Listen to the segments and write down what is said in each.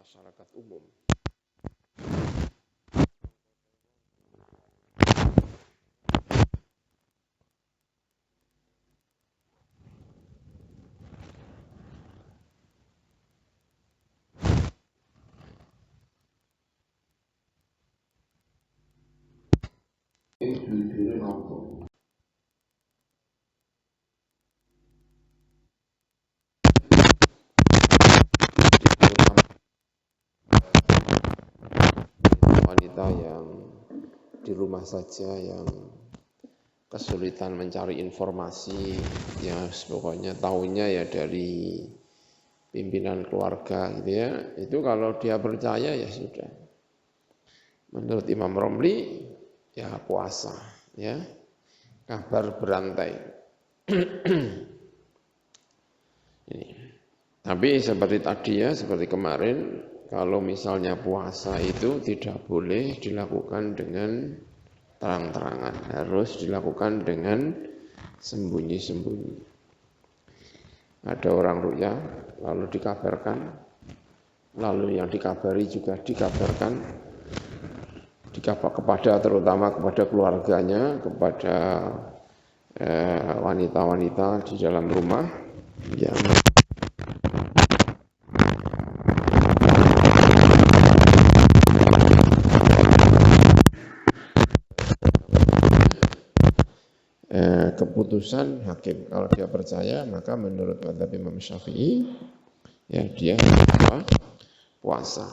masyarakat umum. Wanita yang di rumah saja, yang kesulitan mencari informasi, ya pokoknya tahunya ya dari pimpinan keluarga gitu ya, itu kalau dia percaya ya sudah. Menurut Imam Romli ya puasa ya, kabar berantai. Ini. Tapi seperti tadi ya, seperti kemarin, kalau misalnya puasa itu tidak boleh dilakukan dengan terang-terangan, harus dilakukan dengan sembunyi-sembunyi. Ada orang ru'ya, lalu dikabarkan, lalu yang dikabari juga dikabarkan, kepada terutama kepada keluarganya, kepada wanita-wanita di dalam rumah yang keputusan hakim. Kalau dia percaya, maka menurut mazhab Imam Syafi'i, ya dia puasa.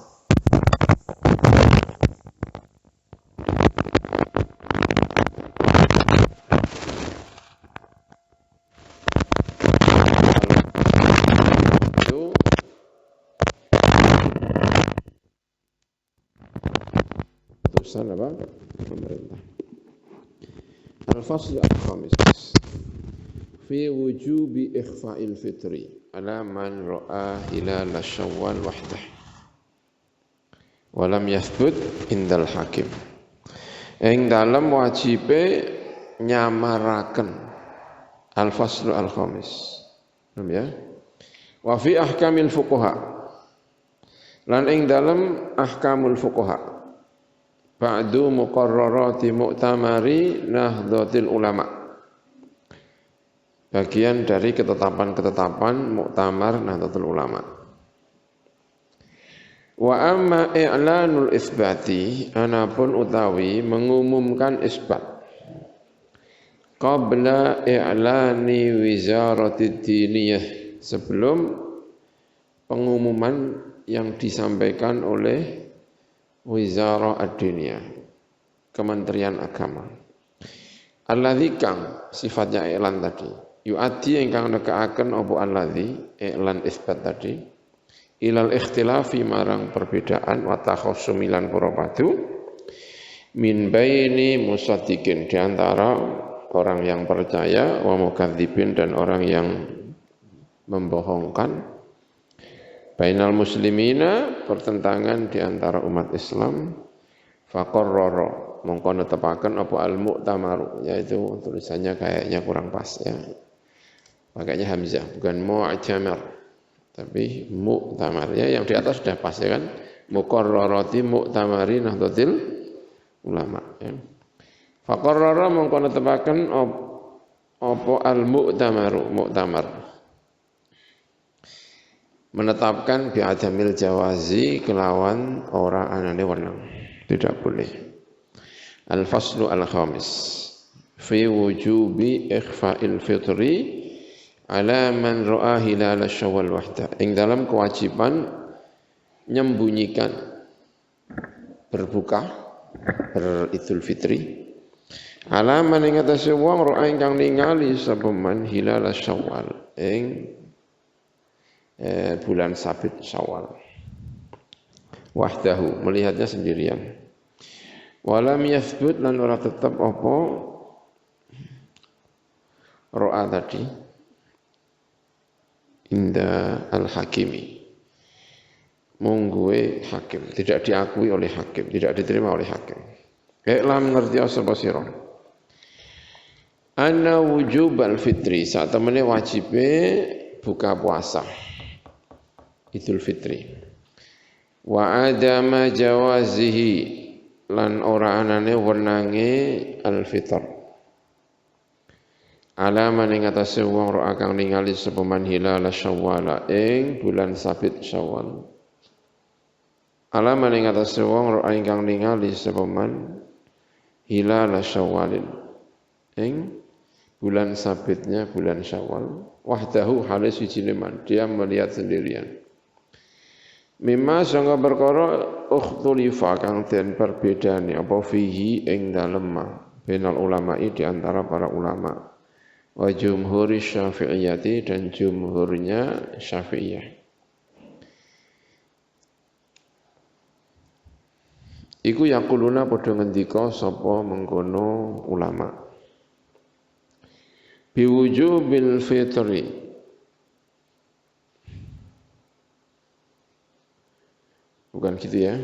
Itu keputusan apa? Pemerintah. Al-fasl al-khamis fi wujubi ikhfa'il fitri ala man ra'a hilal syawal wahdah wa lam yathbut indal hakim. Ing dalem wajibe nyamaraken al-fasl al-khamis. Ya. Wa fi ahkamil fuqaha. Lan ing dalem ahkamul fuqaha. Ba'du muqarrarati mu'tamari nahdlatul ulama. Bagian dari ketetapan-ketetapan muktamar Nahdlatul Ulama. Wa amma i'lanul isbati, anapun utawi mengumumkan isbat. Qabla i'lani wizaratid diniyah, sebelum pengumuman yang disampaikan oleh Wizarah ad-Diniyah, Kementerian Agama. Alladzi kang sifatnya i'lan tadi, yu'addi ingkang nekaaken apa alladzi i'lan isbat tadi, ilal ikhtilafi marang perbedaan wa takhasumi lan padu min baini musaddiqin, di antara orang yang percaya wa mukadzibin, dan orang yang membohongkan. Bainal muslimina, pertentangan di antara umat Islam. Faqarrara, mongko netepaken apa al-mu'tamaru, yaitu tulisannya kayaknya kurang pas ya. Makanya hamzah, bukan mu'tamar tapi mu'tamar ya, yang di atas sudah pas ya kan. Muqarrarati mu'tamari Nahdlatul Ulama ya. Faqarrara mongko netepaken apa al-mu'tamaru, mu'tamar, menetapkan bi'adamil jawazi, kelawan ora anane wenang, tidak boleh. Al-faslu al-khamis fi wujubi ikhfa'il fitri ala man ra'a hilal syawal wahda, ing dalam kewajiban menyembunyikan berbuka beridul fitri ala man ing atase wong ra'a ingkang ningali sapa man hilal syawal, ing bulan sabit Syawal, wahdahu, melihatnya sendirian. Walam yathbut, lan ora tetap apa ro'a tadi inda al-hakimi, mungguwe hakim, tidak diakui oleh hakim, tidak diterima oleh hakim. Iklam ngerti sapa sira anna wujubal fitri, saat temene wajibe buka puasa Idul Fitri. Wa adama jawazihi lan ora anane wenange al-fitr. Alaman ing atase wong ro kang ningali sapa man hilal Syawal ing bulan sabit Syawal. Alaman ing atase wong ro ingkang ningali sapa man hilal Syawalin ing bulan sabitnya bulan Syawal. Wahdahu halis wijine man, dia melihat sendirian. Mimma sanga perkara ukhtulifa kang den perbedane apa fihi ing dalem benal ulama'i di antara para ulama. Wa jumhuri syafi'iyati dan jumhurnya syafi'iyah. Iku yaquluna padha ngendika sapa mengkono ulama. Biwujubil fitri. Bukan gitu ya.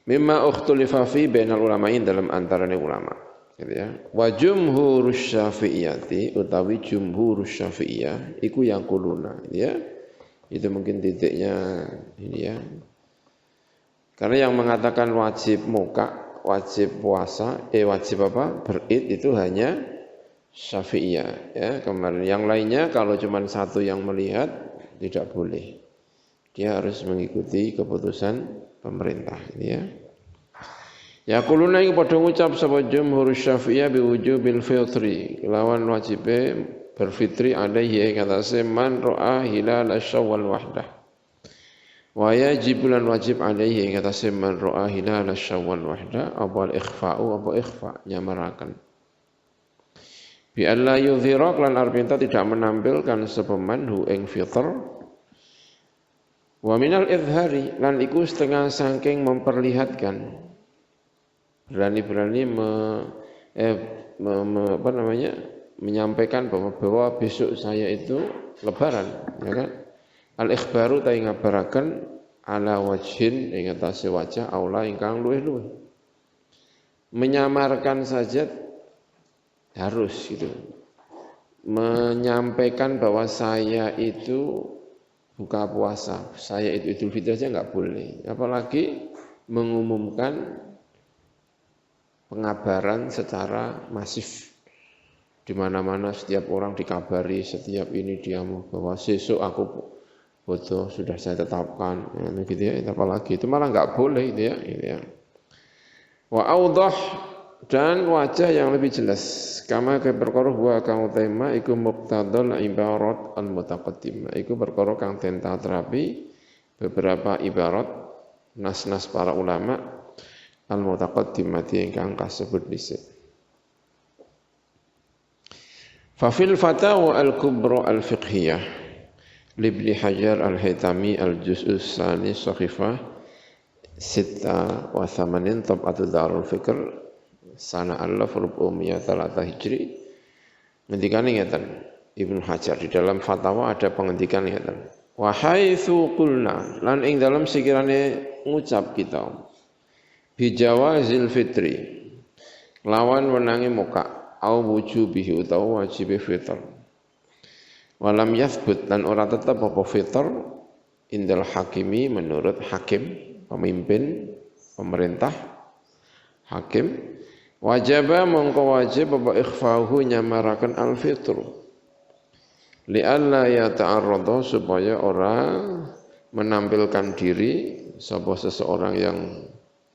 Mimma ukhtulifa fi bainal ulama'in dalam antarane ulama. Gitu ya. Wa jumhurus syafi'iyati utawi jumhurus syafi'iyah iku yang kuluna ya. Itu mungkin titiknya ini ya. Karena yang mengatakan wajib muka, wajib puasa, wajib apa? Berid itu hanya Syafi'iyah ya. Kemarin yang lainnya kalau cuma satu yang melihat tidak boleh. Dia harus mengikuti keputusan pemerintah ini ya. Ya kuluna iku padha ngucap sapa jumhur Syafi'iyah biwujubil fitri lawan wajibe berfitri alaihi ing atase man ra'a hilal Syawal wahdah. Wa yajibulan wajib alaihi ing atase man ra'a hilal Syawal wahdah apa ikhfa'u apa ikhfa' nyamaraken. Bi alla yudhira lan arpinta tidak menampilkan sapa man hu ing fitr. Wa minal izhari lan iku setengah saking memperlihatkan berani-berani menyampaikan bahwa besok saya itu lebaran ya kan al-ikhbaru ta ngabaraken ala wajhin ing atase wajah aula ingkang luwih-luwih menyamarkan saja harus gitu menyampaikan bahwa saya itu buka puasa saya itu Idul Fitri saja enggak boleh apalagi mengumumkan pengabaran secara masif di mana-mana setiap orang dikabari setiap ini dia bahwa besok aku foto sudah saya tetapkan ya, gitu ya apalagi itu malah enggak boleh gitu ya. Wa awdah dan wajah yang lebih jelas kama ke perkara wa kang tema iku muqtadal ibarat al mutaqaddim iku perkara kang den terapi beberapa ibarat nas-nas para ulama al-mutaqaddimati ingkang kasebut dhisik. Fa fil fatawa al-kubra al-fiqhiyah Ibnu Hajar al-Haytami al-juz'us tsani sahifah 86 tab'atu Darul Fikr sana 1403 Hijri ngendikane ngeten Ibnu Hajar di dalam fatwa ada pengendikan ngeten wa haitsu qulna lan ing dalam sekirane ngucap kita bijawazil fitri lawan wenangi muka au wujubihi utawa wajib fitr walam yathbut dan ora tetap apa fitr indal hakimi menurut hakim pemimpin pemerintah hakim wajaba mongko wajib apa ikhfahu nyamarakan al fitr li'alla yata'arrada supaya orang menampilkan diri sapa seseorang yang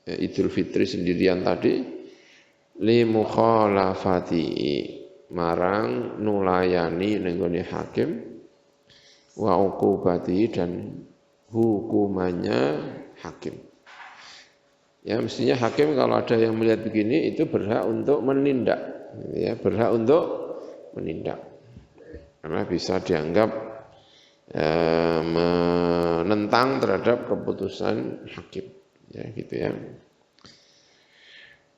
Idul Fitri sendirian tadi li mukhalafati marang nulayani nenggone hakim wa uqubati dan hukumannya hakim. Ya mestinya hakim kalau ada yang melihat begini itu berhak untuk menindak ya berhak untuk menindak. Karena bisa dianggap menentang terhadap keputusan hakim. Ya gitu ya.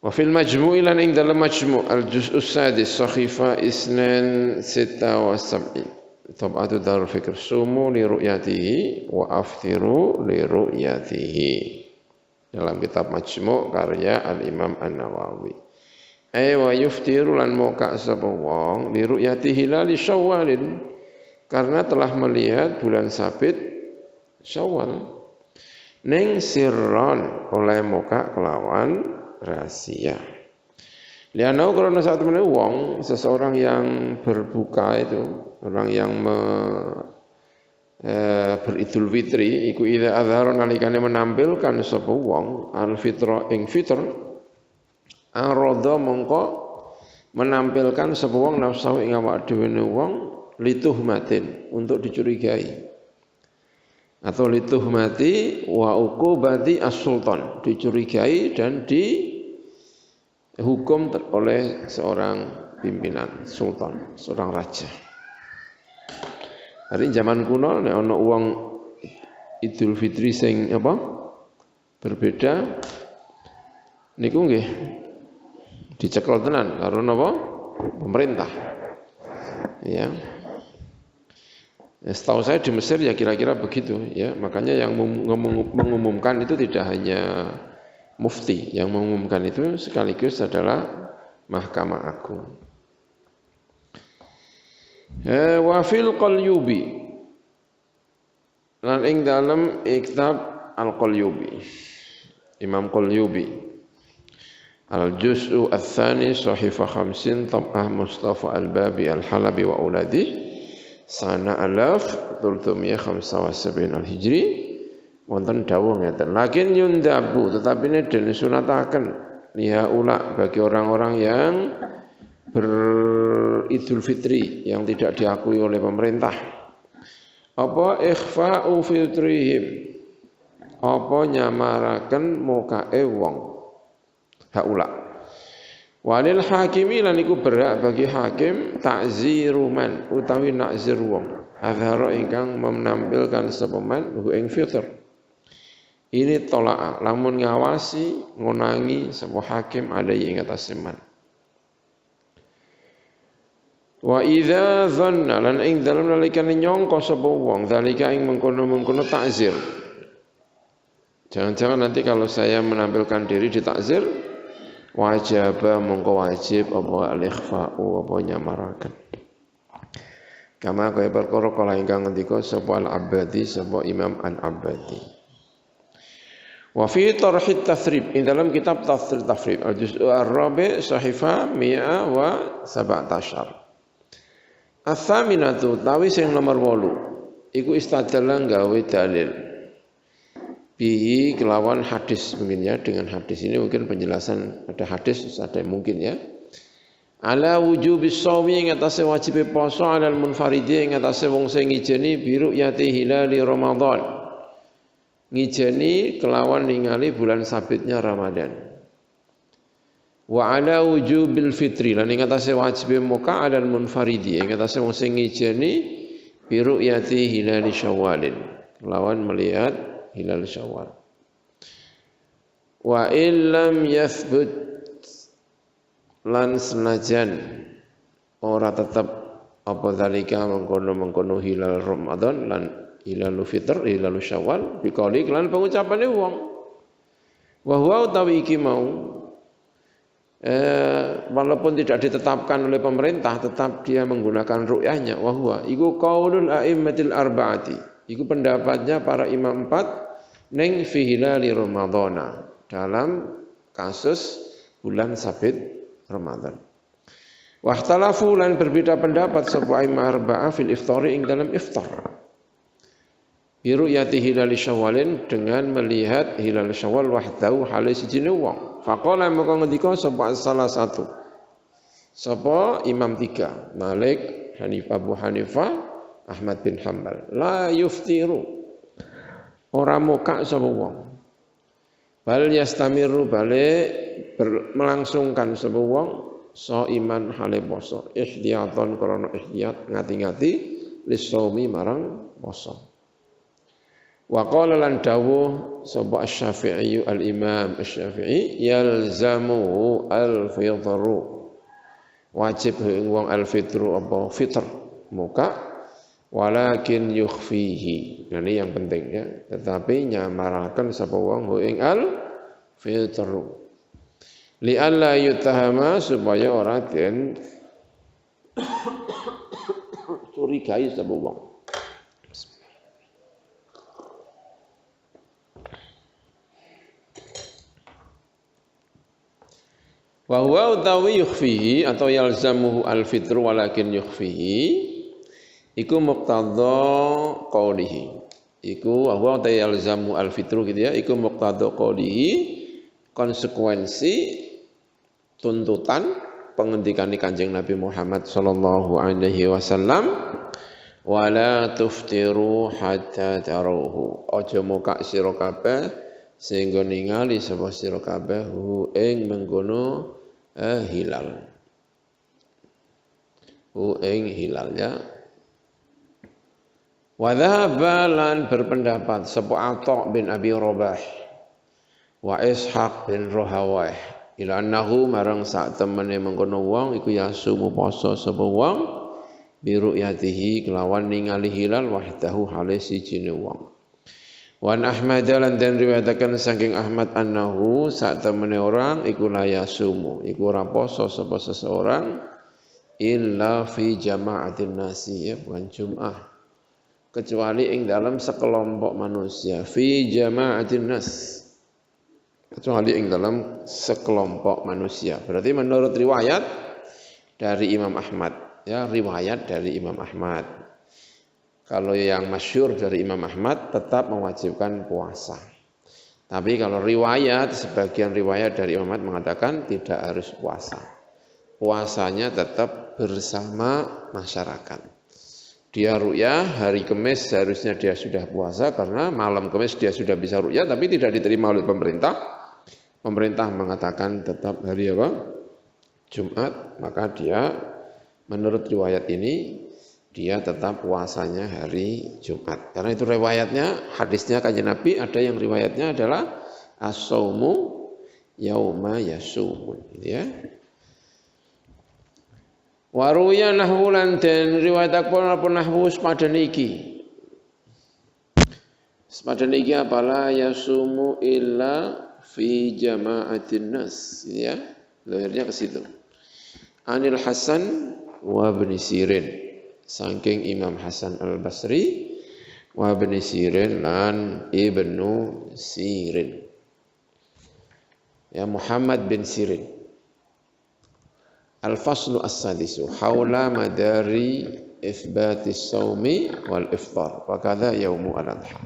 Wa fil majmu' lan ing dalam majmu' al-juz'us sadis sahifa isnan 76 tab'atu Darul Fikr sumu li ru'yatihi wa aftiru li ru'yatihi dalam kitab majmu' karya al-Imam An-Nawawi wa yuftiru lan moka sapa wong li ru'yati hilal Syawalin karena telah melihat bulan sabit Syawal ning sirron oleh muka kelawan rahasia. Lianau karena saat temen wong seseorang yang berbuka itu orang yang beridul fitri iku idza azhara nalikane menampilkan sapa wong al fitra ing fitr arada mongko menampilkan sapa wong nafsu ing awak dhewe wong lituhmatin untuk dicurigai atau lituhmati wa uqubati as-sultan dicurigai dan dihukum oleh seorang pimpinan sultan, seorang raja. Hari zaman kuno nek ana wong Idul Fitri sing apa? Berbeda niku nggih dicekel tenan karo napa? Pemerintah. Ya. Setahu saya di Mesir ya kira-kira begitu ya. Makanya yang mengumumkan itu tidak hanya mufti, yang mengumumkan itu sekaligus adalah Mahkamah Agung. Wa fil Qalyubi lan ing dalem kitab Al-Qalyubi Imam Qalyubi Al-Juz'u Ats-Tsani Sahifa 50 Tab'ah Mustafa Al-Babi Al-Halabi wa Auladi sana alaf 375 Al-Hijri wonten dawuh ngeten lakin yundabu tetapi ini den sunataken liha ula bagi orang-orang yang beridul fitri yang tidak diakui oleh pemerintah apa ikhfa'u fitrihim apa nyamaraken mukae wong haula walil hakimi lan iku berhak bagi hakim ta'ziru man utawi nakzir wong azhara ingkang menampilkan sapa man ing fitr ini tolak lamun ngawasi ngonangi sapa hakim ada ing atase man wa idza dhanna lan ing dalem nalikane nyangka sapa wong zalika ing mengkono-mengkono takzir jangan-jangan nanti kalau saya menampilkan diri di takzir wajib mongko wajib apa al-ikhfa'u apa nyamaraken kama kaya perkara kala ingkang ngendika sapa al-Abbadi sapa Imam Al-Abbadi wa fi tarhit tathrib ing dalam kitab tathrib al-juz'u ar-rabi' sahifa 117 As-saminatu tawi sing nomor 8 iku istadalla gawe dalil bihi kelawan hadis mungkin ya dengan hadis ini mungkin penjelasan ada hadis ada mungkin ya ala wujubis shaumi ing atase wajib poso alal munfaridi ing atase wong sing ngijeni biru yati hilali Ramadan ngijeni kelawan ningali bulan sabitnya Ramadan wa ala wujubil fitri lan ing atase wajib muka alal munfaridi ing atase wong sing ngijeni biru yati hilali Syawalin kelawan melihat hilal Syawal. Wa illam yathbut lan senajan ora tetap apa zalika mengkono hilal Ramadan lan hilal fitr hilal Syawal bikali lan pengucapane wong. Wa huwa utawi iki mau walaupun tidak ditetapkan oleh pemerintah tetap dia menggunakan ru'yahnya wa huwa iku qaulul a'immatil arba'ati iku pendapatnya para imam 4 ning fi hilali Ramadhana dalam kasus bulan sabit Ramadan. Wahtalafu lan berbeda pendapat sapa imam arba'ah fil iftari ing dalam iftar. Bi ru'yati hilal Syawalin dengan melihat hilal Syawal wahdahu hale sijine wong. Faqala maka ngendika sapa salah satu. Sapa imam 3 Malik, Hanifah Abu Hanifah Ahmad bin Hanbal la yuftiru ora muka sapa wong bal yastamiru bale melangsungkan sapa wong iman hale poso ihtiyatan krana ihtiyat ngati-ngati lisaumi marang poso wa qala lan dawuh sapa Asy-Syafi'i al-Imam Asy-Syafi'i yalzamu al-fitru wajib wong al-fitru apa fitr muka walakin yukhfihi. Nah ini yang penting ya. Tetapi nyamaraken sapa wong ing al fitru. Li alla yutahama supaya ora den curigai sapa wong. Wa huwa utawi yukhfihi atau yalzamuhu al-fitru walakin yukhfihi iku muqtadha qaulihi. Iku wa huwa utawi yalzamu al-fitru gitu ya, iku muqtadha qaulihi, konsekuensi tuntutan pengendikane Kanjeng Nabi Muhammad sallallahu alaihi wasallam, wala tuftiru hatta taruhu. Aja muka sira kabeh sehingga ningali sapa sira kabeh hu ing mengkono hilal. Hu ing hilal ya. Wa dhahaba lan berpendapat sapa Atha bin Abi Rabah wa Ishaq bin Rahawayh ila annahu marang sak temene mengkono wong iku yasumu poso sapa wong bi ru'yatihi kelawan ningali hilal wahdahu hale sijine wong. Wan Ahmad lan den riwayataken saking Ahmad annahu sak temene orang iku la yasumu iku ora poso sapa seseorang illa fi jama'atin nasi ya bukan Jum'ah kecuali ing dalam sekelompok manusia fi jama'atin nas kecuali ing dalam sekelompok manusia. Berarti menurut riwayat dari Imam Ahmad ya, riwayat dari Imam Ahmad. Kalau yang masyhur dari Imam Ahmad tetap mewajibkan puasa. Tapi kalau riwayat, sebagian riwayat dari Imam Ahmad mengatakan tidak harus puasa. Puasanya tetap bersama masyarakat. Dia ru'yah hari Kamis seharusnya dia sudah puasa karena malam Kamis dia sudah bisa ru'yah tapi tidak diterima oleh pemerintah. Pemerintah mengatakan tetap hari apa? Jumat, maka dia menurut riwayat ini dia tetap puasanya hari Jumat. Karena itu riwayatnya, hadisnya Kanjeng Nabi ada yang riwayatnya adalah as-saumu yauma yasumun, ya. Waruya nahwu lan den riwayataken apa nahwu sepadan iki. Sepadan iki apalah yasumu illa fi jama'atin nas, ya. Lahirnya ke situ. Anil Hasan wa Ibn Sirin. Saking Imam Hasan Al-Basri wa Ibn Sirin lan Ibnu Sirin. Ya Muhammad bin Sirin. Al-faslu as-sadisu haula madari itsbati as-saumi wal iftar wa kadza yaumu al-adha.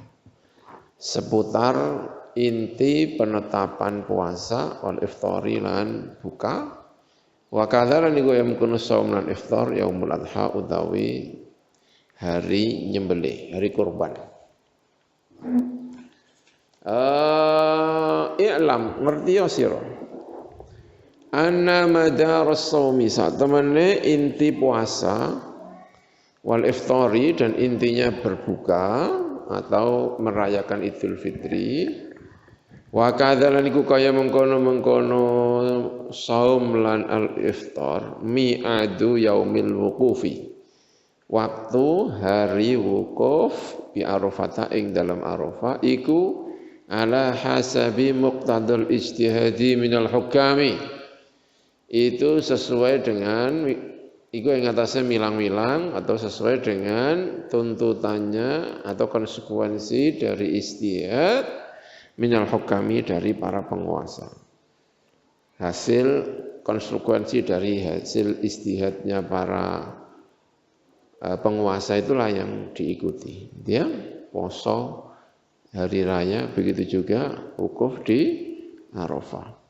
Seputar inti penetapan puasa wal iftari lan buka. Wa kadzalan iku yamkunu shaum lan iftar yaumul adha utawi hari nyembelih, hari kurban. I'lam ngerti ya sira. Anna madarus shaumi sak temene inti puasa wal iftari dan intinya berbuka atau merayakan Idul Fitri. Wa kadzalan iku kaya mengkono-mengkono saum lan al-iftar mi'adu yaumil wuqufi. Waktu hari wukuf bi Arafah ing dalam Arafah iku ala hasabi muqtadal ijtihadi minal hukami. Itu sesuai dengan iku yang atasnya milang-milang atau sesuai dengan tuntutannya atau konsekuensi dari ijtihad minal hukami dari para penguasa. Hasil konsekuensi dari hasil ijtihadnya para penguasa itulah yang diikuti. Dia poso hari raya, begitu juga wukuf di Arafah.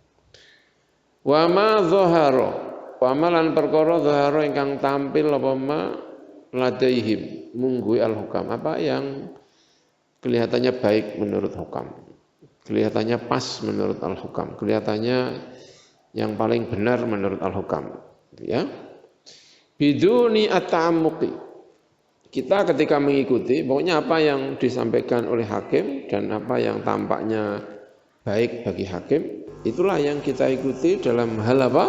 Wa ma dhahara, wa malan perkara dhahara ingkang tampil apa ma ladaihim mungguhi al-hukam, apa yang kelihatannya baik menurut hukam. Kelihatannya pas menurut al-hukam, kelihatannya yang paling benar menurut al-hukam, ya. Biduni at-ta'ammuqi. Kita ketika mengikuti, pokoknya apa yang disampaikan oleh hakim dan apa yang tampaknya baik bagi hakim, itulah yang kita ikuti dalam hal apa?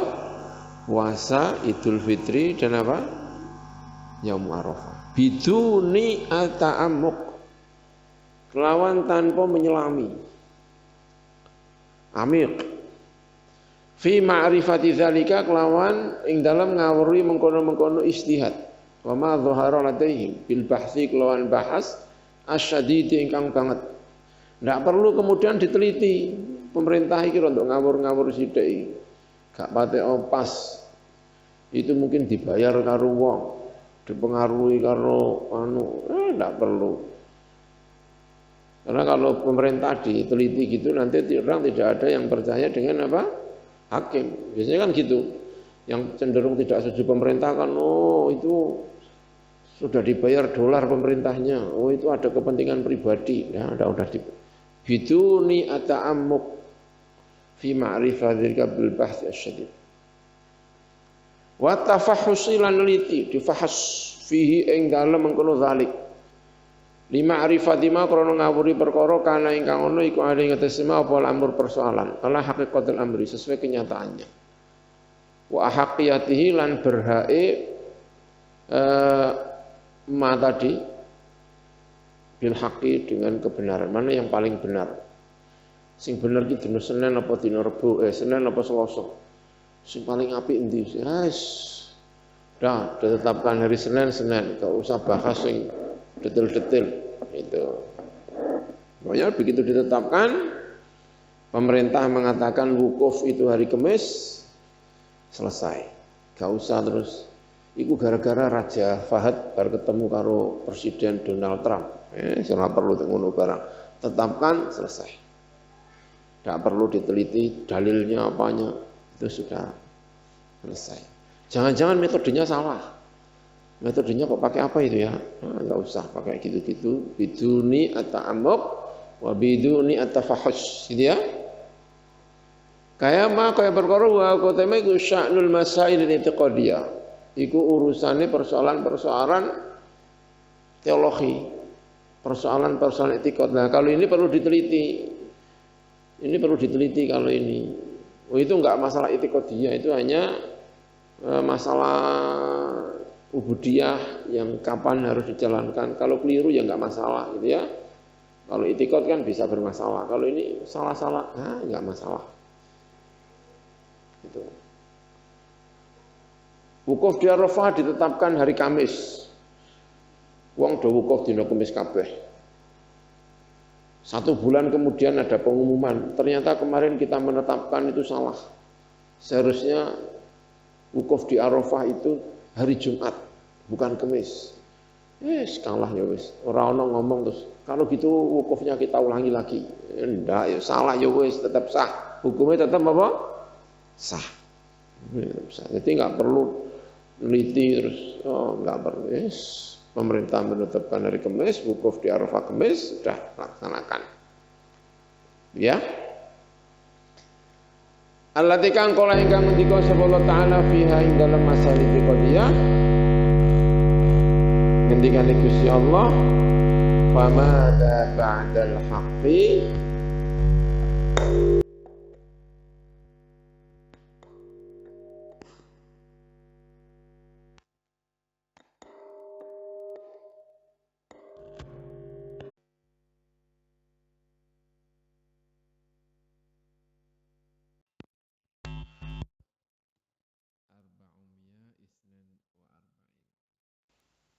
Puasa Idul Fitri dan apa? Yaum Arafah. Biduni at-ta'ammuq. Kelawan tanpa menyelami. Amir fi ma'rifati dzalika kelawan ing dalam ngawuri mengkono-mengkono ijtihad wa ma dhahara ladaihim bil bahsi kelawan bahas asyadid ingkang banget. Ndak perlu kemudian diteliti pemerintah iki untuk ngawur-ngawur sithik. gak pate pas. Itu mungkin dibayar karo wong, dipengaruhi karo enggak perlu. Karena kalau pemerintah diteliti gitu nanti orang tidak ada yang percaya dengan apa? Hakim. Biasanya kan gitu. Yang cenderung tidak setuju pemerintah kan, oh itu sudah dibayar dolar pemerintahnya, oh itu ada kepentingan pribadi. Ya, udah biduni ata'ammuk fi ma'rifatil bil bahth asyadid. Wa tafahhusi lan liti difahas fihi ing dalem mengkono zalik. Lima arifati ma krana ngawuri perkara kana ingkang ana iku ali ngetesima apa lamur persoalan. Allah hakikatul amri sesuai kenyataannya. Wa haqiyatihi lan berhae ma tadi bil haqi dengan kebenaran. Mana yang paling benar? Sing bener ki dina Senin apa dina Rebo, Senin apa Selasa? Sing paling apik endi? Yes. Dah ditetapkan hari Senin, gak usah bahas sing detail-detail itu. Pokoknya begitu ditetapkan, pemerintah mengatakan wukuf itu hari Kamis, selesai. Gak usah terus. Iku gara-gara Raja Fahad baru ketemu karo Presiden Donald Trump. Salah perlu ngono barang. Tetapkan, selesai. Gak perlu diteliti dalilnya apanya, itu sudah selesai. Jangan-jangan metodenya salah. Metodenya kok pakai apa itu ya? Enggak usah pakai gitu-gitu. Biduni ata'amuk wa biduni atafahus, gitu ya. Kaya perkara wa koteme iku sya'nul masail i'tiqadiyah. Iku urusane persoalan-persoalan teologi. Persoalan-persoalan etikot. Nah, kalau ini perlu diteliti. Ini perlu diteliti kalau ini. Oh, itu enggak masalah etikadiyah, itu hanya masalah ubudiyah yang kapan harus dijalankan. Kalau keliru ya enggak masalah gitu ya. Kalau itikad kan bisa bermasalah. Kalau ini salah-salah, enggak masalah. Gitu. Wukuf di Arafah ditetapkan hari Kamis. Wong do wukuf dina Kamis kabeh. 1 bulan kemudian ada pengumuman, ternyata kemarin kita menetapkan itu salah. Seharusnya wukuf di Arafah itu hari Jumat, bukan Kamis. Kalah ya wis. Ora ono ngomong terus, kalau gitu wukufnya kita ulangi lagi. Enggak, ya salah ya wis, tetap sah. Hukumnya tetap apa? Sah. Jadi enggak perlu neliti terus, enggak perlu. Pemerintah menetapkan hari Kamis, wukuf di Arafah Kamis, sudah laksanakan. Ya. Allati kang kala ingkang ngendika sapa Allah Ta'ala fiha ing dalam masalah iqadiyah. Ngendikane Gusti Allah, "Famada ba'dal haqqi"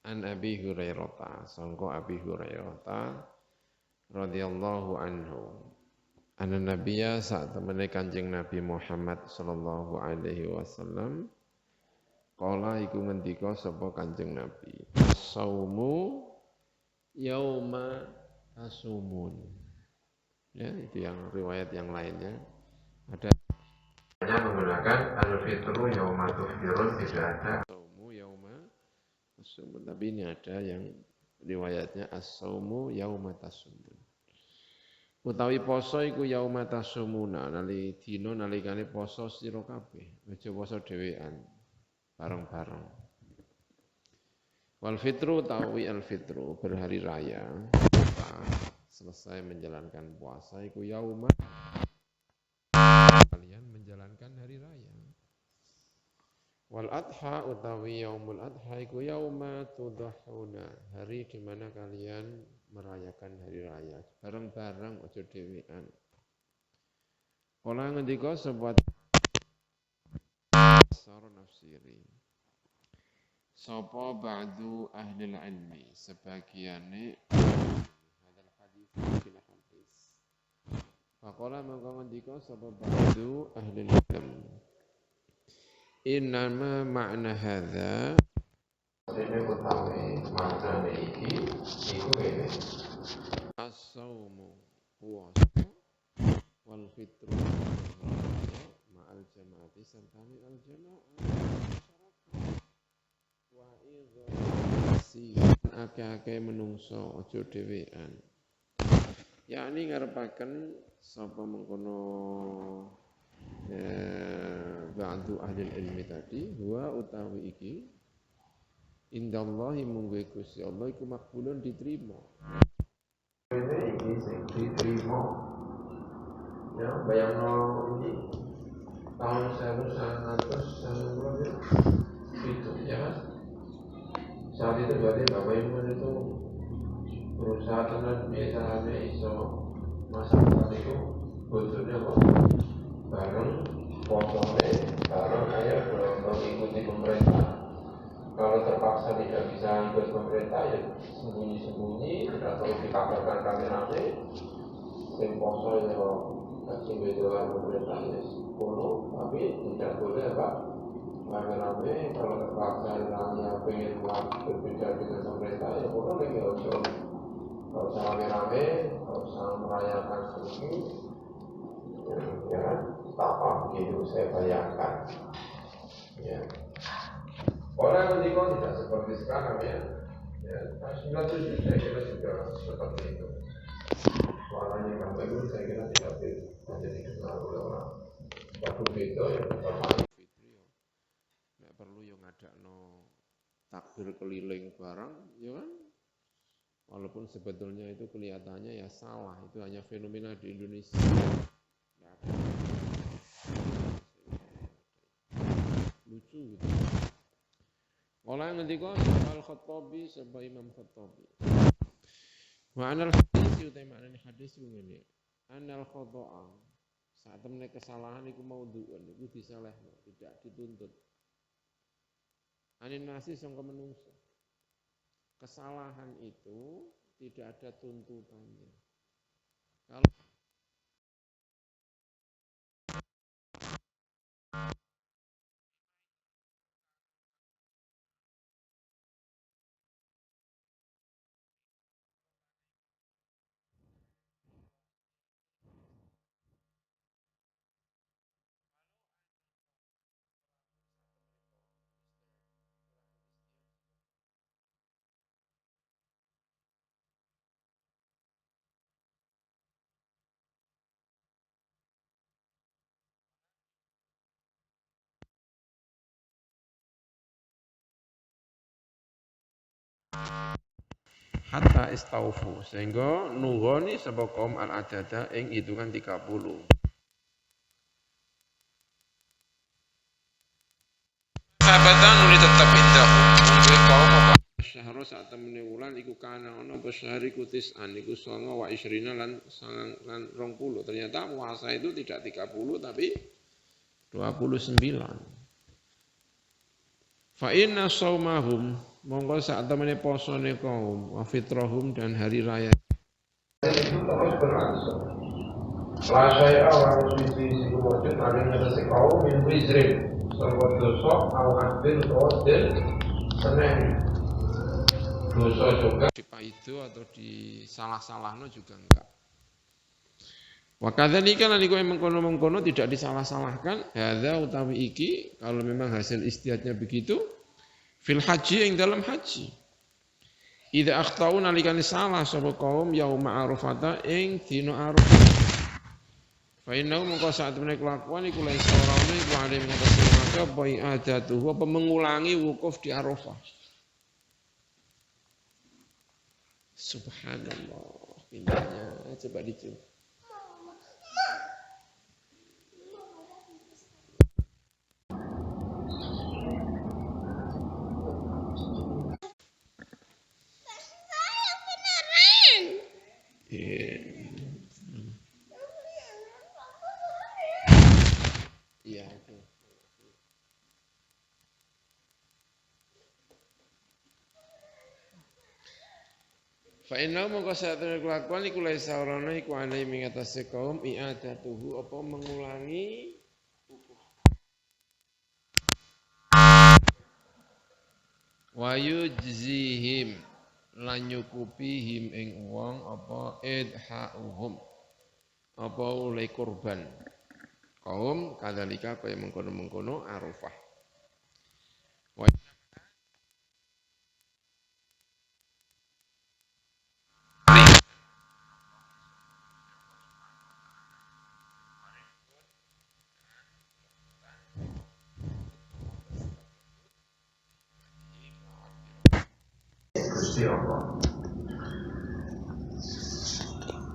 An Abi Hurairah, sangka Abi Hurairah radhiyallahu anhu. Ana nabiyya saat temene Kanjeng Nabi Muhammad sallallahu alaihi wasallam kala iku ngendika sapa Kanjeng Nabi, "Saumu yauma tasumun." Ya, itu yang riwayat yang lainnya. Ada menggunakan al-fitru yauma tuftirun, tidak ada saumu yauma tasumun. Tapi ini ada yang riwayatnya as-saumu yauma tasumun. Utawi poso iku yauma tasumuna, dina nalikane poso sira kabeh, aja poso dhewean, bareng-bareng. Wal fitru utawi al fitru berhari raya, selesai menjalankan puasa iku yauma kalian menjalankan hari raya. Wal adha utawi yaumul adha iku yauma tudhahuna, hari di mana kalian merayakan hari raya bareng-bareng, aja dhewean. Kala ngendika sebuat sara nafsiri. Sapa ba'du ahli ilmi, sebagiane hadal hadis kila hadis. Faqala mangko ngendika sapa ba'du ahli ilmi. Innama makna hadza ini utawi maknane iki iku ngene. As-saumu puasa wal fitru ma'al jamaati sertane al jamaah wa idhasi akeh-akeh menungso aja dhewean. Yakni ngarepaken sapa mengkono ba'du ahli ilmi tadi huwa utawi iki indallahi munggu Gusti Allah iku makbulun diterima. Ini iki sing diterima. Ya, bayangno ini tahun 1990 itu ya kan. Saat itu berarti Bapak Ibu itu berusaha dengan biasanya iso masyarakat itu bojone apa bareng potongnya bareng ayah mengikuti pemerintah. Kalau terpaksa tidak bisa ikut pemerintah ya sembunyi-sembunyi, tidak perlu dikabarkan rame-rame. Sing poso ya kasih bedoan pemerintah ya sepuluh, tapi tidak boleh apa rame-rame. Kalau terpaksa yang pengen berbeda dengan pemerintah ya boleh ya usah. Kalau usah rame-rame, kalau usah merayakan sendiri, ya apa begitu saya bayangkan. Ya. Orang ketika tidak seperti sekarang ya, tahun 97 saya kira juga seperti itu. Suaranya Bapak Ibu saya kira tidak jadi dikenal oleh orang. Waktu itu ya Bapak Fitri nggak perlu yang ngadakno takbir keliling barang, ya kan? Walaupun sebetulnya itu kelihatannya ya salah, itu hanya fenomena di Indonesia. Lucu gitu. Orang ngendika Al-Khattabi sebagai Imam Khattabi. Ma'anal hadis utai maknane hadis ku ngene. Anal khata'a saat temene kesalahan iku maudhu'un iku disalehno, tidak dituntut. Anin nasi sangka menungso. Kesalahan itu tidak ada tuntutannya. Kalau hatta istaufu sehingga nunggoni sapa kaum al-adada ing hitungan 30. Sahabatan nuli tetap indah untuk kaum apa syahro saat temene wulan iku kana ana apa syahri kutis'an iku 29 lan 20. Ternyata puasa itu tidak 30 tapi 29. Fa inna shaumahum monggo sak temene posone kaum wa fitrahum dan hari raya itu terus berlangsung. La syai'a wa sisi wujud adanya resi kaum min wizrin sangka dosa au adil dan seneng. Dosa juga dipaido atau disalah-salahno juga enggak. Wa kadzalika lan iku mengkono-mengkono tidak disalah-salahkan, hadza utawi iki kalau memang hasil istihadnya begitu fil haji ing dalam haji. Idza akhtau nalikane salah sapa kaum yauma arafata ing dina arafah. Fa innahu mongko saat menek kelakuan iku lain sawarane iku ade mengatasi maka bai adatuhu apa mengulangi wukuf di Arafah. Subhanallah, pindahnya coba dicoba. Iya. Fa inna mongko satune kelakuan iku laisa orana iku ana ing atase kaum i'adatuhu apa mengulangi yujzihim lan nyukupihim ing wong apa idhauhum apa oleh kurban kaum kadzalika kaya mengkono-mengkono Arafah wa Gusti Allah.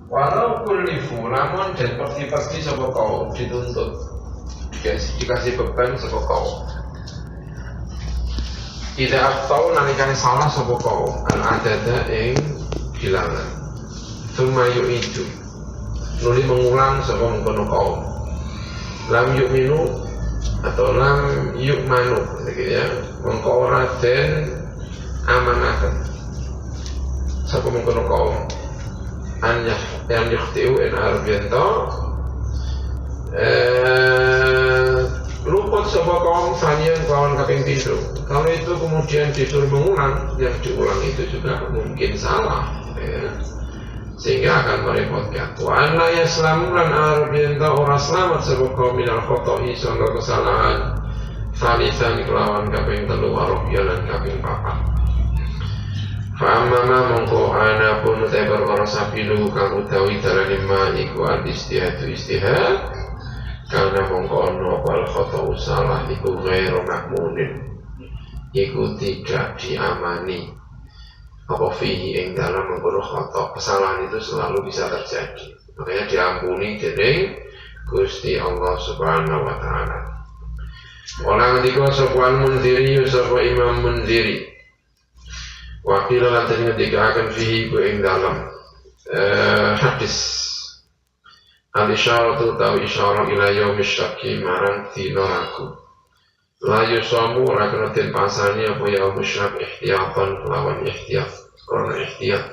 Walau kulifu namun dan pergi-pergi sapa kaum dituntut dikasih beban sapa kaum. Tidak tahu nalikane salah sapa kaum al-adada ing bilangan. Tsumma yu'idu nuli mengulang sapa mengkono kaum. Lam yu'minu atau lam yu'manu gitu ya. Mengko ora den amanaken sapa mengkono kaum yang yukhtiu in arbianto luput sapa kaum sanian kawan kaping pintu. Kalau itu kemudian disuruh mengulang, yang diulang itu juga mungkin salah ya. Sehingga akan merepotkan. Wa an la yaslamu lan arbianto ora selamat sapa kaum minal khoto'i sangka kesalahan salisan kelawan kaping telu arbian lan kaping papat. Fa'amama mongko ana pun utai perkara sabilu kang utawi dalane ma iku al-istihadu istihad karena mongko ono wal khota'u salah iku ghairu makmunin iku tidak diamani apa fihi ing dalam mengkono khota' kesalahan itu selalu bisa terjadi makanya diampuni dening Gusti Allah Subhanahu wa taala. Orang dikau sapa Mundhiri sapa Imam Mundhiri wakil lan ketika akan fihi ku ing dalam hadis al-isyaratu tawi isyarah ila yaumis syaki marang dina ragu la yusamu ora kena den pasani apa yaumis syak ihtiyatan lawan ihtiyat karena ihtiyat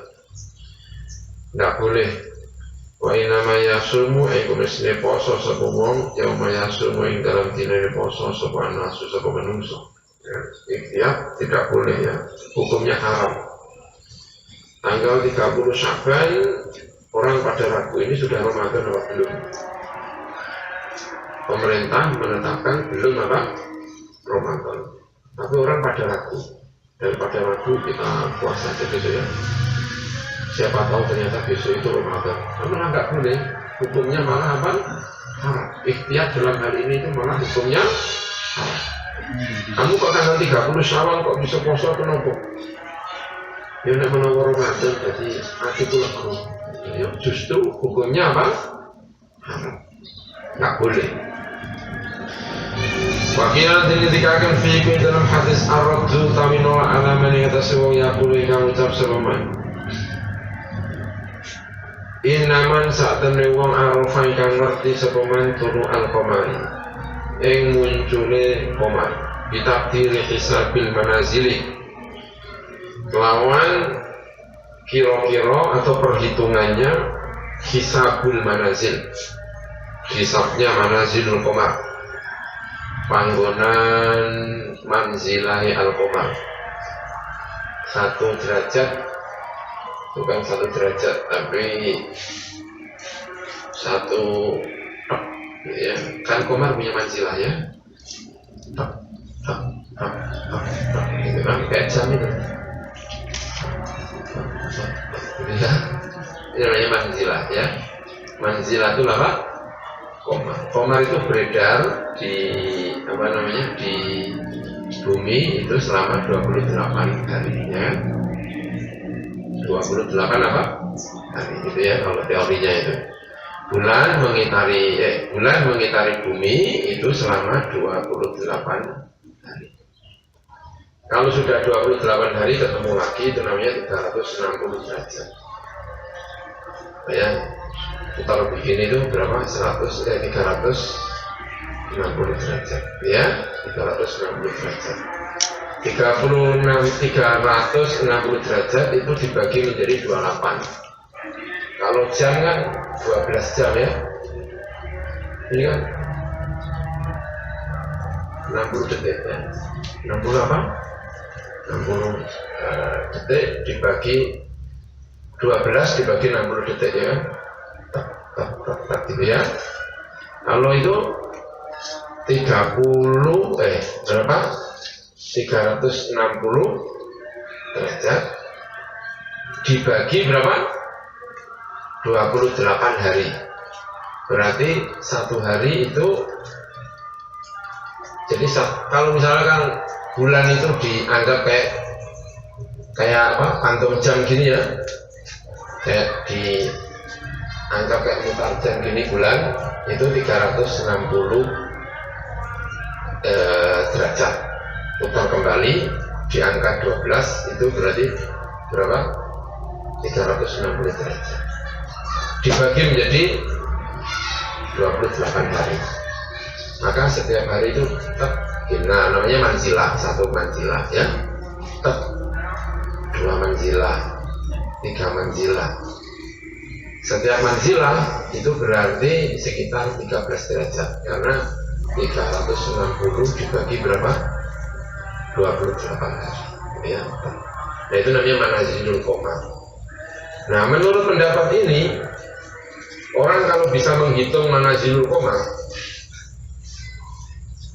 ndak boleh wa inama yasumu iku mesti poso sapa wong yauma yasumu ing dalam dina poso sapa nasu sapa manungsa. Ikhtiar tidak boleh ya, hukumnya haram. Tanggal 30 Sya'ban orang pada ragu ini sudah Ramadan atau belum? Pemerintah menetapkan belum apa? Ramadan. Tapi orang pada ragu. Daripada ragu kita puasa aja besok ya. Siapa tahu ternyata besok itu Ramadan. Malah nggak boleh. Hukumnya malah apa? Haram. Ikhtiar dalam hal ini itu malah hukumnya haram. Kamu kok tanggal 30 Syawal kok bisa poso kenapa? Ya nek menawa Ramadan jadi atiku lego. Ya justru hukumnya apa? Haram. Enggak boleh. Wakilan dikatakan fi dalam hadis ar-raddu taminola alaman yang atas wong yakulu yang ucap sepaman. Inaman saat temne wong arafai kang ngerti sepaman turu al-qamari. Yang munculnya komar bitakdiri hisabil manazili lawan kira-kira atau perhitungannya hisabul manazil hisabnya manazilul komar panggonan manzilahi al-komar 1 derajat bukan 1 derajat tapi 1 ya, kan komar punya manzilah ya gitu kan, kayak jam itu ya, ini namanya manzilah ya manzilah itu apa? Komar itu beredar di apa namanya di bumi itu selama 28 harinya 28 apa? hari gitu ya kalau teorinya itu bulan mengitari bumi itu selama 28 hari. Kalau sudah 28 hari ketemu lagi itu namanya 360 derajat. Ya, putar begini itu berapa? 360 derajat. Ya, 360 derajat. 360 derajat itu dibagi menjadi 28. Kalau jam kan 12 jam ya. Ini kan 60 detik ya. 60 apa? 60 detik dibagi 12 dibagi 60 detik ya. Tak gitu ya. Kalau itu 360 derajat dibagi berapa? 28 hari. Berarti satu hari itu, jadi kalau misalkan bulan itu dianggap kayak apa, kantung jam gini ya, kayak dianggap kayak mutar jam gini, bulan itu 360 derajat putar kembali di angka 12, itu berarti berapa? 360 derajat dibagi menjadi 28 hari, maka setiap hari itu tetap, nah namanya manzilah, 1 manzilah ya, tetap 2 manzilah, 3 manzilah, setiap manzilah itu berarti sekitar 13 derajat, karena 360 dibagi berapa? 28 hari ya. Nah itu namanya manazilul qamar. Nah menurut pendapat ini, orang kalau bisa menghitung manazilul qamar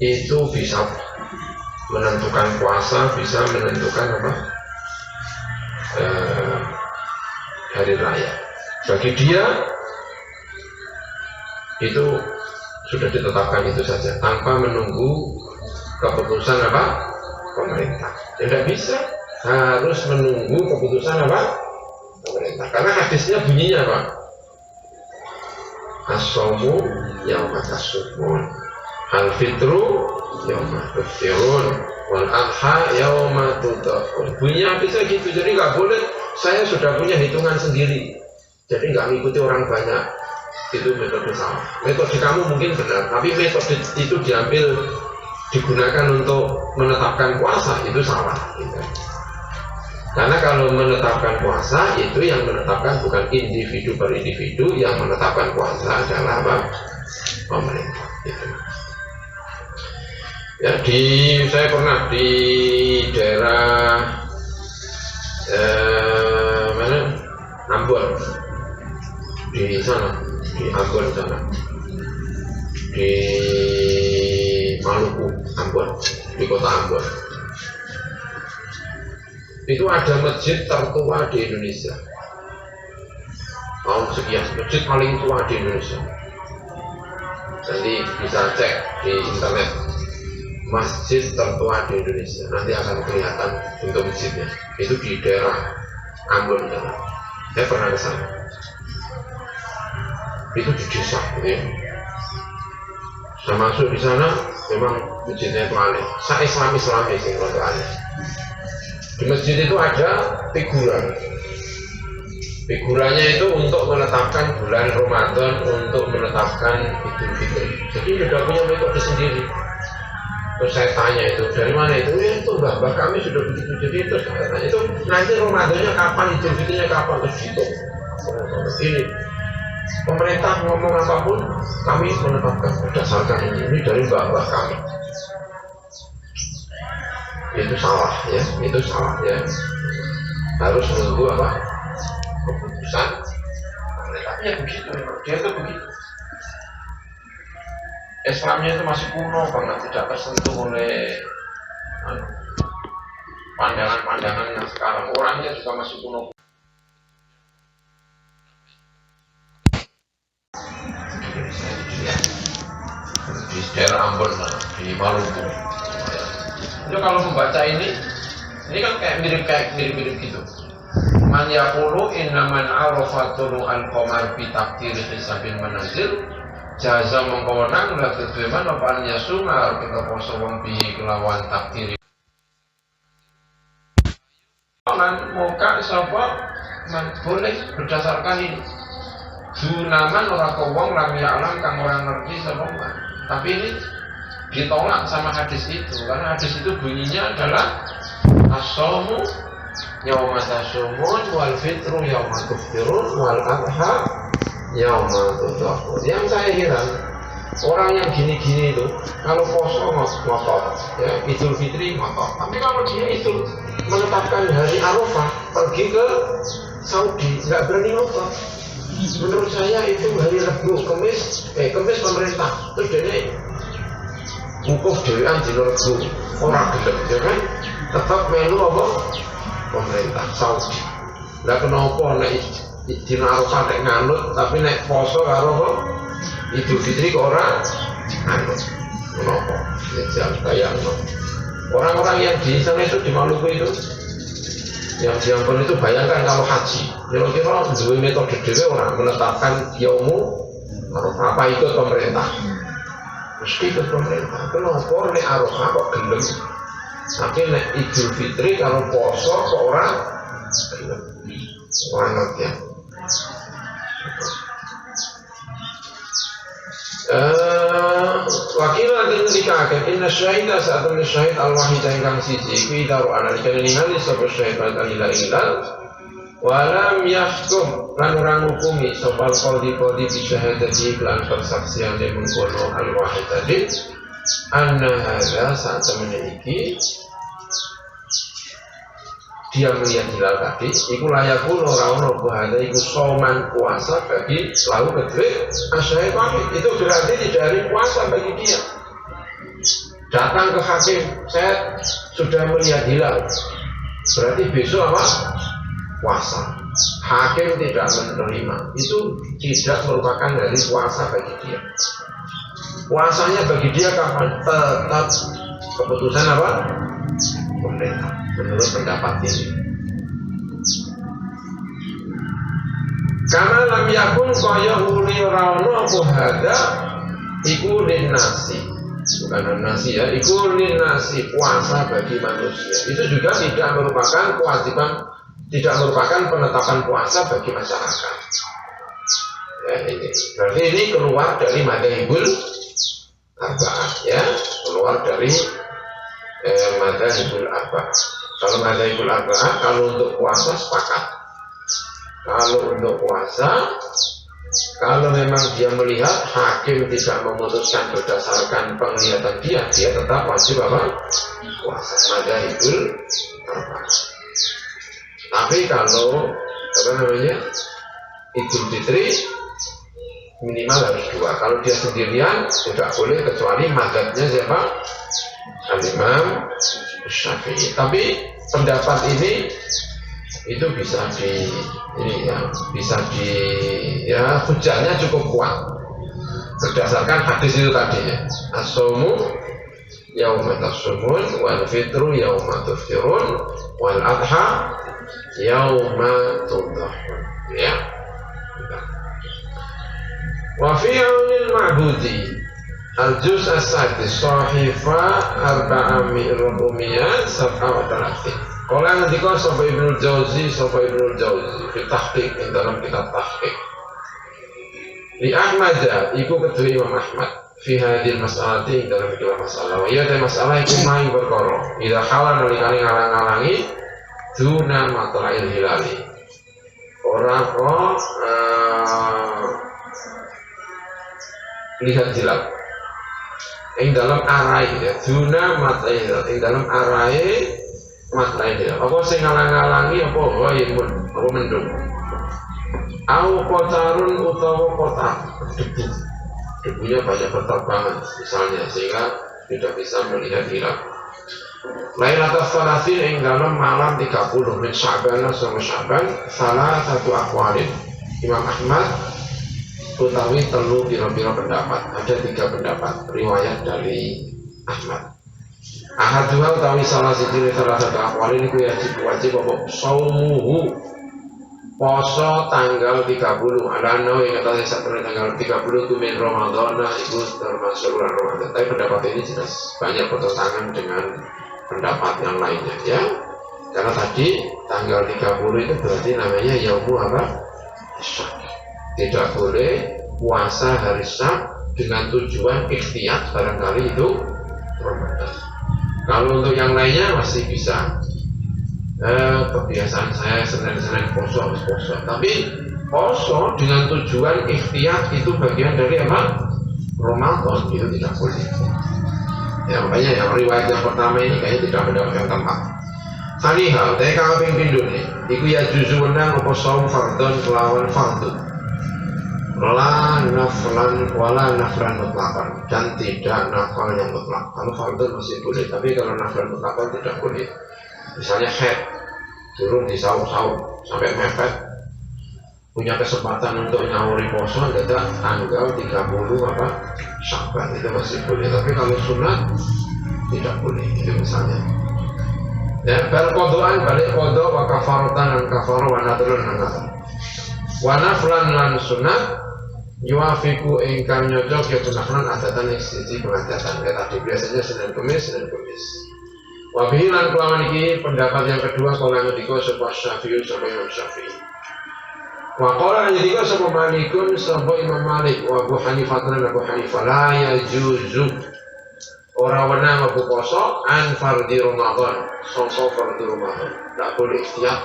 itu bisa menentukan puasa, bisa menentukan apa? Hari raya. Bagi dia itu sudah ditetapkan itu saja, tanpa menunggu keputusan apa? Pemerintah. Tidak bisa, harus menunggu keputusan apa? Pemerintah. Karena hadisnya bunyinya apa? As-shawmu yauma tasumun, al-fitru yauma tuftirun, wal adha yauma tudhakun. Bunyinya bisa gitu, jadi nggak boleh saya sudah punya hitungan sendiri, jadi nggak mengikuti orang banyak. Itu metode salah. Metode kamu mungkin benar, tapi metode itu digunakan untuk menetapkan puasa, itu salah gitu. Karena kalau menetapkan puasa itu yang menetapkan bukan individu per individu, yang menetapkan puasa adalah apa? Pemerintah gitu. Ya, saya pernah di daerah mana? Ambon, di sana, di Ambon sana, di Maluku, Ambon, di kota Ambon. Itu ada masjid tertua di Indonesia. Tahun sekian, masjid paling tua di Indonesia. Nanti bisa cek di internet, masjid tertua di Indonesia. Nanti akan kelihatan bentuk masjidnya. Itu di daerah Ambon sana. Saya pernah ke sana. Itu di desa, gitu ya. Saya masuk di sana, memang masjidnya itu aneh. Saya Islami sih kalau aneh. Di masjid itu ada figuran. Figurannya itu untuk menetapkan bulan Ramadan, untuk menetapkan Idul Fitri. Jadi sudah punya metode sendiri. Terus saya tanya itu, dari mana itu? Ya itu mbah kami sudah begitu. Jadi terus saya tanya itu, nanti Ramadannya kapan, Idul Fitrinya kapan? Terus gitu. Ini pemerintah ngomong apapun, kami menetapkan berdasarkan ini dari mbah kami. Itu salah ya, itu salah ya. Harus menunggu apa? Keputusan pemerintahnya begitu, dia tuh begitu. Islamnya itu masih kuno banget, tidak tersentuh oleh pandangan-pandangan yang sekarang. Orangnya juga masih kuno. Di daerah Ambon, di Maluku. Itu kalau membaca ini kan kayak mirip gitu. Man yaqulu innaman arafa tulu'al qamar bi taqdir hisabil manazil jaza mengkawenang la tujuman apa nyasuma kita poso wong bi kelawan takdir. Man muka sapa man boleh berdasarkan ini. Dunaman ora wong lam ya'lam kang ora ngerti sapa man. Tapi ini ditolak sama hadis itu, karena hadis itu bunyinya adalah as-shawmu yauma tasumun wal fitru yauma tuftirun wal adha yauma tudhakun. Yang saya heran, Orang yang gini-gini itu kalau poso ngotot, ya Idul Fitri ngotot. Tapi kalau dia itu menetapkan hari Arafah pergi ke Saudi nggak berani ngotot. Menurut saya itu hari Rabu, Kemis pemerintah terus dia wukuf dewean di Rabu orang gelem, ya kan? Tetap melu apa? Pemerintah Saudi. Nggak kenapa nek di Arafah nek nganut, tapi nek poso karo apa? Idul Fitri ke orang anut menopok ya jangan bayang orang-orang yang di sana itu di Maluku itu yang di Ambon itu bayangkan kalau haji kira-kira dua metode dewe orang menetapkan yaumu apa ikut pemerintah mesti ikut pemerintah kenapa nek Arafah kok gelem tapi nek Idul Fitri kalau poso ke orang gelem orang ya wakil lagi ngendikaken inna syahida saat temen syahid al-wahidah ingkang siji iku idaru analika ningali sapa syahid la ilaha illallah walam yahkum lan ora ngukumi sapa qadhi bi syahadati lan persaksian mengkono al-wahidah anna hadza saat temen iki dia melihat hilal tadi, iku layakun orang-orang bahada iku soman puasa bagi lalu kedua asyai wahid itu berarti tidak hari puasa bagi dia. Datang ke hakim, saya sudah melihat hilal, berarti besok apa? Puasa. Hakim tidak menerima, itu tidak merupakan hari puasa bagi dia. Puasanya bagi dia kapan? Tetap keputusan apa? Pemerintah. Menurut pendapat ini karena lam yakun kaya uli rauno puhada iku linnasi bukan nasi ya iku linnasi puasa bagi manusia itu juga tidak merupakan kewajiban tidak merupakan penetapan puasa bagi masyarakat ya ini berarti ini keluar dari madzhabul arba'ah ya keluar dari madzhabul arba'ah. Kalau madzhabul arba'ah, kalau untuk puasa sepakat. Kalau untuk puasa, kalau memang dia melihat hakim tidak memutuskan berdasarkan penglihatan dia tetap wajib apa? Puasa. Madzhabul arba'ah. Tapi kalau apa namanya Idul Fitri minimal harus 2. Kalau dia sendirian tidak boleh kecuali madzhabnya siapa? Al-Imam Syafi'i. Tapi pendapat ini itu bisa hujahnya cukup kuat berdasarkan hadis itu tadinya as-saumu yauma tasumun wal fitru yauma tuftirun wal adha yauma tudhahun ya wa fi yaumil ma'budi al-juz as-sadis sahifa arba'amiyah sab'a wa talatin. Kalau yang ketika sampai Ibnul Jauzi di tahqiq dalam kitab tahqiq di Ahmad iku kedua Imam Ahmad fi hadil mas'alati dalam kedua masalah iya ada masalah iku main berkoro idha halal nalikani ngalang-ngalangi duna matla'il hilali orang kok lihat hilal yang dalam arai ya duna matla'il yang dalam arai matla'il hilal apa sing ngalang-ngalangi apa ghaimun apa mendung au kotarun utawa kotar debunya banyak berterbangan misalnya sehingga tidak bisa melihat hilal Lailatul Salasin ing dalam malam 30 min Sya'ban sama Sya'ban salah satu aqwalin Imam Ahmad utawi telu pira-pira pendapat ada 3 pendapat riwayat dari Ahmad ahadua utawi salah satu aqwalin iku wajib apa saumuhu poso tanggal 30 alano yang katanya saat tanggal 30 itu min Ramadan itu termasuk bulan Ramadan tapi pendapat ini jelas banyak bertentangan dengan pendapat yang lainnya ya karena tadi tanggal 30 itu berarti namanya yaumu apa? Syak tidak boleh puasa hari Syak dengan tujuan ikhtiyat barangkali itu Ramadan kalau untuk yang lainnya masih bisa kebiasaan saya Senin poso tapi poso dengan tujuan ikhtiyat itu bagian dari apa? Ramadan itu tidak boleh. Ya makanya yang riwayat yang pertama ini kayaknya tidak mendapatkan tempat. Sanihal, tapi kang ping pindhone iku ya juzu menang apa saum fardhon kelawan fardhu. Wala naflan mutlaqan dan tidak nafal yang mutlak. Kalau fardhon masih boleh, tapi kalau naflan mutlaqan tidak boleh. Misalnya head turun di sahur sampai mepet, punya kesempatan untuk nyahuri poso tidak tanggal 30 apa Syakban itu masih boleh, tapi kalau sunat tidak boleh itu misalnya. Ya, berkodoan balik kodok wa kafaratan dan kafar wa nadrun dan nadr wa naflan lan sunat yuafiku ingkang nyocok ya naflan adatan eksisi pengadatan ya tadi biasanya Senin Kemis wa bihi lan kelawan iki pendapat yang kedua kalau ngendika sapa Syafi'i sapa Imam Syafi'i wa qala ngendika sapa Malikun sapa Imam Malik wa Abu Hanifah lan Abu Hanifah la yajuzu orang wenang aku poso an fardhi Ramadan sangka fardhi Ramadan tidak boleh setiap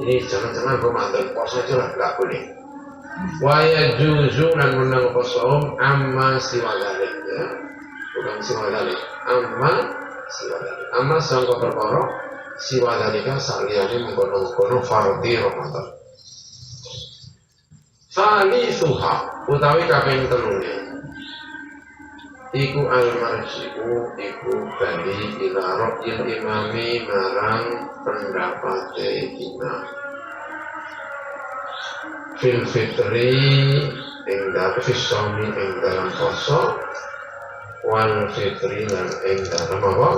ini jangan-jangan Ramadan puasa aja lah tidak boleh wa yajuzu lan wenang poso amma siwadalik ya bukan siwadalik amma sangka perkara siwadalika saliyane mengkono-kono fardhi Ramadan salisuha utawi kaping telune iku al-marji'u iku bali ila ra'yil imami marang pendapate imam fil fitri ing dalam fisomi ing dalam poso wal fitri dan ing dalam apa?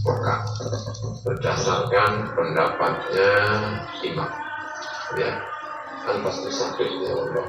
Buka berdasarkan pendapatnya imam ya kan pasti sampai ya Allah